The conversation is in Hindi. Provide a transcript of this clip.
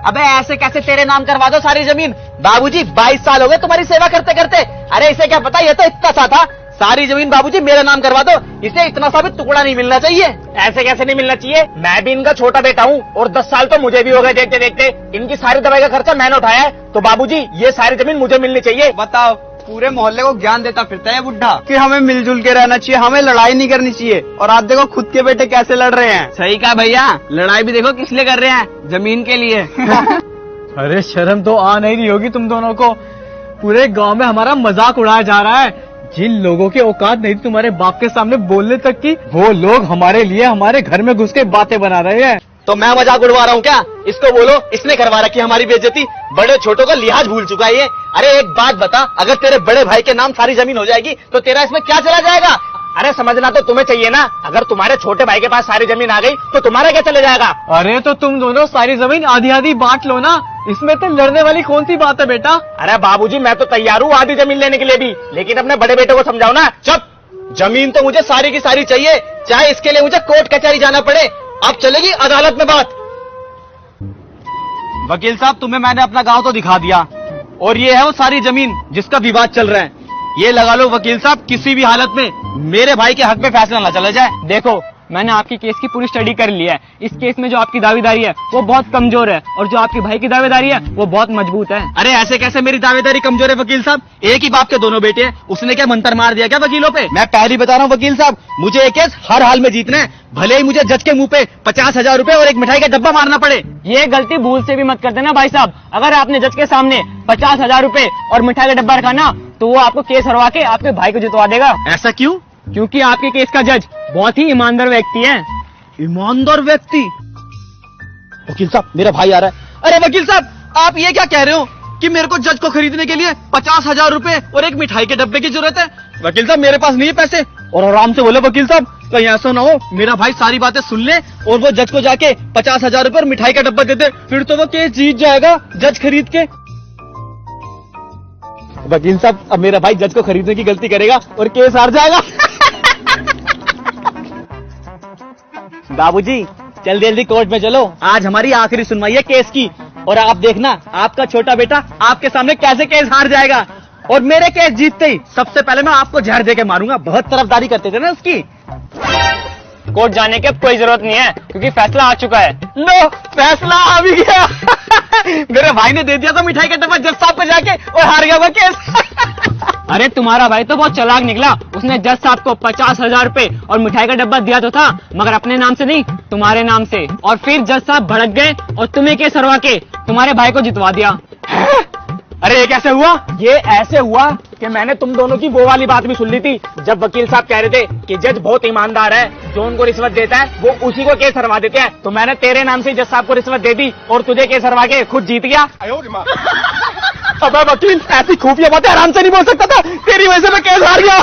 अबे ऐसे कैसे तेरे नाम करवा दो सारी जमीन? बाबूजी 22 साल हो गए तुम्हारी सेवा करते करते। अरे इसे क्या पता, ये तो इतना सा था। सारी जमीन बाबूजी मेरा नाम करवा दो, इसे इतना सा भी टुकड़ा नहीं मिलना चाहिए। ऐसे कैसे नहीं मिलना चाहिए? मैं भी इनका छोटा बेटा हूँ और 10 साल तो मुझे भी हो गए देखते देखते। इनकी सारी दवाई का खर्चा मैंने उठाया है, तो बाबूजी ये सारी जमीन मुझे मिलनी चाहिए। बताओ, पूरे मोहल्ले को ज्ञान देता फिरता है बुढ़ा कि हमें मिलजुल के रहना चाहिए, हमें लड़ाई नहीं करनी चाहिए। और आप देखो खुद के बेटे कैसे लड़ रहे हैं। सही कहा भैया, लड़ाई भी देखो किस लिए कर रहे हैं, जमीन के लिए। अरे शर्म तो आ नहीं रही होगी तुम दोनों को? पूरे गांव में हमारा मजाक उड़ाया जा रहा है। जिन लोगों की औकात नहीं थी तुम्हारे बाप के सामने बोलने तक की, वो लोग हमारे लिए हमारे घर में घुस के बातें बना रहे हैं। तो मैं मजाक उड़वा रहा हूँ क्या? इसको बोलो, इसने करवा रखी हमारी बेइज्जती। बड़े छोटों का लिहाज भूल चुका है ये। अरे एक बात बता, अगर तेरे बड़े भाई के नाम सारी जमीन हो जाएगी तो तेरा इसमें क्या चला जाएगा? अरे समझना तो तुम्हें चाहिए ना, अगर तुम्हारे छोटे भाई के पास सारी जमीन आ गई तो तुम्हारा क्या चले जाएगा? अरे तो तुम दोनों सारी जमीन आधी आधी बांट लो ना, इसमें तो लड़ने वाली कौन सी बात है बेटा? अरे बाबूजी मैं तो तैयार हूँ आधी जमीन लेने के लिए भी, लेकिन अपने बड़े बेटे को समझाओ ना। चुप, जमीन तो मुझे सारी की सारी चाहिए, चाहे इसके लिए मुझे कोर्ट कचहरी जाना पड़े। अब चलेगी अदालत में बात। वकील साहब, तुम्हें मैंने अपना गांव तो दिखा दिया, और ये है वो सारी जमीन जिसका विवाद चल रहा है। ये लगा लो वकील साहब, किसी भी हालत में मेरे भाई के हक में फैसला ना चला जाए। देखो, मैंने आपकी केस की पूरी स्टडी कर ली है। इस केस में जो आपकी दावेदारी है वो बहुत कमजोर है, और जो आपके भाई की दावेदारी है वो बहुत मजबूत है। अरे ऐसे कैसे मेरी दावेदारी कमजोर है वकील साहब? एक ही बाप के दोनों बेटे हैं, उसने क्या मंतर मार दिया क्या वकीलों पे? मैं पहले बता रहा हूँ वकील साहब, मुझे एक केस हर हाल में जीतना है, भले ही मुझे जज के मुंह पे 50,000 रुपए और एक मिठाई का डब्बा मारना पड़े। ये गलती भूल से भी मत कर देना भाई साहब। अगर आपने जज के सामने 50,000 रुपए और मिठाई का डब्बा रखा ना, तो वो आपको केस हरवा के आपके भाई को जितवा देगा। ऐसा क्यों? क्योंकि आपके केस का जज बहुत ही ईमानदार व्यक्ति है। ईमानदार व्यक्ति? वकील साहब, मेरा भाई आ रहा है। अरे वकील साहब, आप ये क्या कह रहे हो कि मेरे को जज को खरीदने के लिए 50,000 रुपए और एक मिठाई के डब्बे की जरूरत है? वकील साहब, मेरे पास नहीं है पैसे। और आराम से बोले वकील साहब, कहीं ऐसा ना हो मेरा भाई सारी बातें सुन ले और वो जज को जाके 50,000 रुपए और मिठाई का डब्बा दे दे, फिर तो वो केस जीत जाएगा जज खरीद के। वकील साहब, अब मेरा भाई जज को खरीदने की गलती करेगा और केस हार जाएगा। बाबूजी, जल्दी जल्दी कोर्ट में चलो, आज हमारी आखिरी सुनवाई है केस की। और आप देखना, आपका छोटा बेटा आपके सामने कैसे केस हार जाएगा, और मेरे केस जीतते ही सबसे पहले मैं आपको जहर दे के मारूंगा। बहुत तरफदारी करते थे ना उसकी। कोर्ट जाने की अब कोई जरूरत नहीं है, क्योंकि फैसला आ चुका है। लो, फैसला आ भी गया। मेरे भाई ने दे दिया था मिठाई का डब्बा जज साहब को जाके, और हार गया वो केस। अरे तुम्हारा भाई तो बहुत चालाक निकला, उसने जज साहब को 50,000 रुपए और मिठाई का डब्बा दिया तो था, मगर अपने नाम से नहीं, तुम्हारे नाम से। और फिर जज साहब भड़क गए और तुम्हें केस हरवा के तुम्हारे भाई को जितवा दिया। अरे ये कैसे हुआ? ये ऐसे हुआ कि मैंने तुम दोनों की वो वाली बात भी सुन ली थी, जब वकील साहब कह रहे थे कि जज बहुत ईमानदार है, जो उनको रिश्वत देता है वो उसी को केस हरवा देते हैं। तो मैंने तेरे नाम से जज साहब को रिश्वत दे दी और तुझे केस हरवा के खुद जीत गया। अबे वकील, ऐसी खुफिया बातें आराम से नहीं बोल सकता था, तेरी वजह से मैं केस हार गया।